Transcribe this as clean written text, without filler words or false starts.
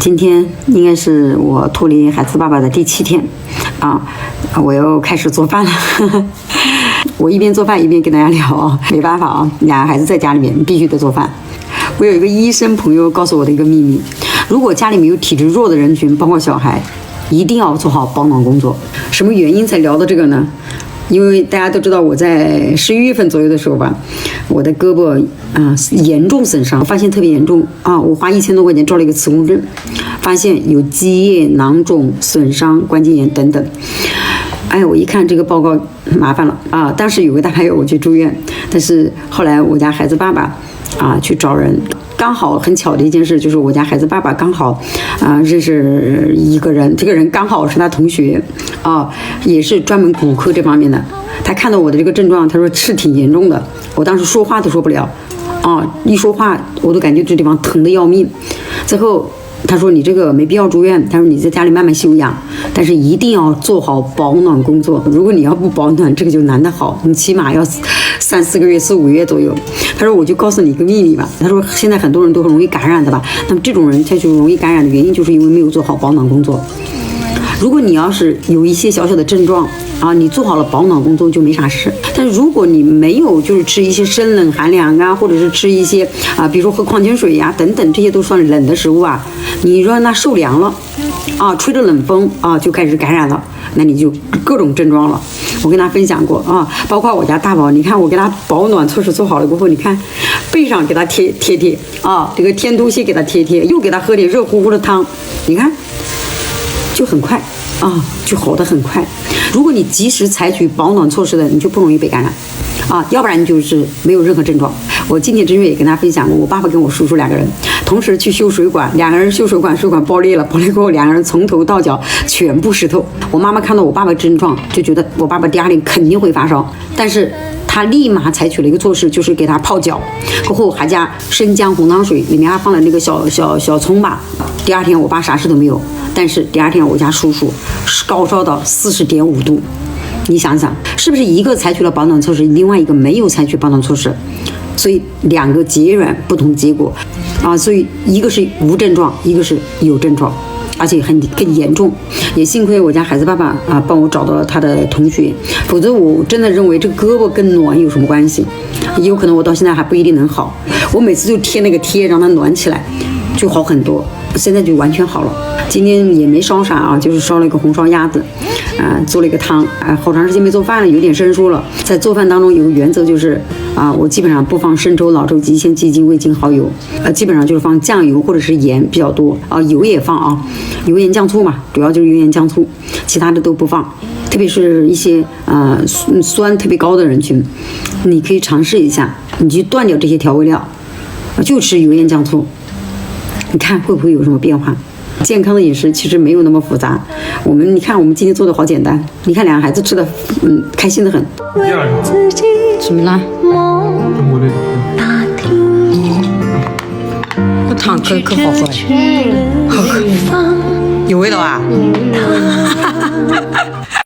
今天应该是我脱离孩子爸爸的第7天啊，我又开始做饭了。我一边做饭一边跟大家聊啊，没办法啊，俩孩子在家里面必须得做饭。我有一个医生朋友告诉我的一个秘密，如果家里面有体质弱的人群，包括小孩，一定要做好保暖工作。什么原因才聊到这个呢？因为大家都知道，我在11月份左右的时候吧，我的胳膊严重损伤，发现特别严重啊！我花1000多块钱照了一个磁共振，发现有积液、囊肿、损伤、关节炎等等。哎，我一看这个报告麻烦了啊！当时有个大概我去住院，但是后来我家孩子爸爸去找人。刚好很巧的一件事，就是我家孩子爸爸刚好认识一个人，这个人刚好是他同学也是专门骨科这方面的。他看到我的这个症状，他说是挺严重的，我当时说话都说不了一说话我都感觉这地方疼得要命。最后他说你这个没必要住院，他说你在家里慢慢休养，但是一定要做好保暖工作。如果你要不保暖，这个就难得好，你起码要3-4个月、4-5个月左右。他说我就告诉你一个秘密吧，他说现在很多人都很容易感染的吧，那么这种人他就容易感染的原因就是因为没有做好保暖工作。如果你要是有一些小小的症状你做好了保暖工作就没啥事。但是如果你没有就是吃一些生冷寒凉或者是吃一些比如说喝矿泉水等等，这些都算冷的食物你让它受凉了吹着冷风就开始感染了，那你就各种症状了。我跟他分享过包括我家大宝，你看我给他保暖措施做好了过后，你看背上给他贴这个天突泻给他贴，又给他喝点热乎乎的汤，你看就很快就好得很快。如果你及时采取保暖措施的，你就不容易被感染要不然你就是没有任何症状。我今天正月也跟他分享过，我爸爸跟我叔叔2个人同时去修水管，2个人修水管，水管爆裂了，爆裂过后2个人从头到脚全部湿透。我妈妈看到我爸爸症状就觉得我爸爸第2天肯定会发烧，但是他立马采取了一个措施，就是给他泡脚，过后还加生姜红糖水，里面还放了那个小葱吧。第2天我爸啥事都没有，但是第2天我家叔叔高烧到40.5度。你想想是不是一个采取了保暖措施，另外一个没有采取保暖措施，所以2个截然不同结果所以一个是无症状，一个是有症状，而且更严重。也幸亏我家孩子爸爸帮我找到了他的同学，否则我真的认为这个胳膊跟暖有什么关系，也有可能我到现在还不一定能好。我每次就贴那个贴让它暖起来就好很多，现在就完全好了。今天也没烧啥就是烧了一个红烧鸭子做了一个汤好长时间没做饭了，有点生疏了。在做饭当中有个原则，就是我基本上不放生抽、老抽、鸡鲜、鸡精、味精、蚝油基本上就是放酱油或者是盐比较多油也放油盐酱醋嘛，主要就是油盐酱醋，其他的都不放。特别是一些酸特别高的人群，你可以尝试一下，你去断掉这些调味料，就吃油盐酱醋，你看会不会有什么变化？健康的饮食其实没有那么复杂，你看我们今天做的好简单，你看2个孩子吃的开心的很。什么啦？这汤可好喝好喝，有味道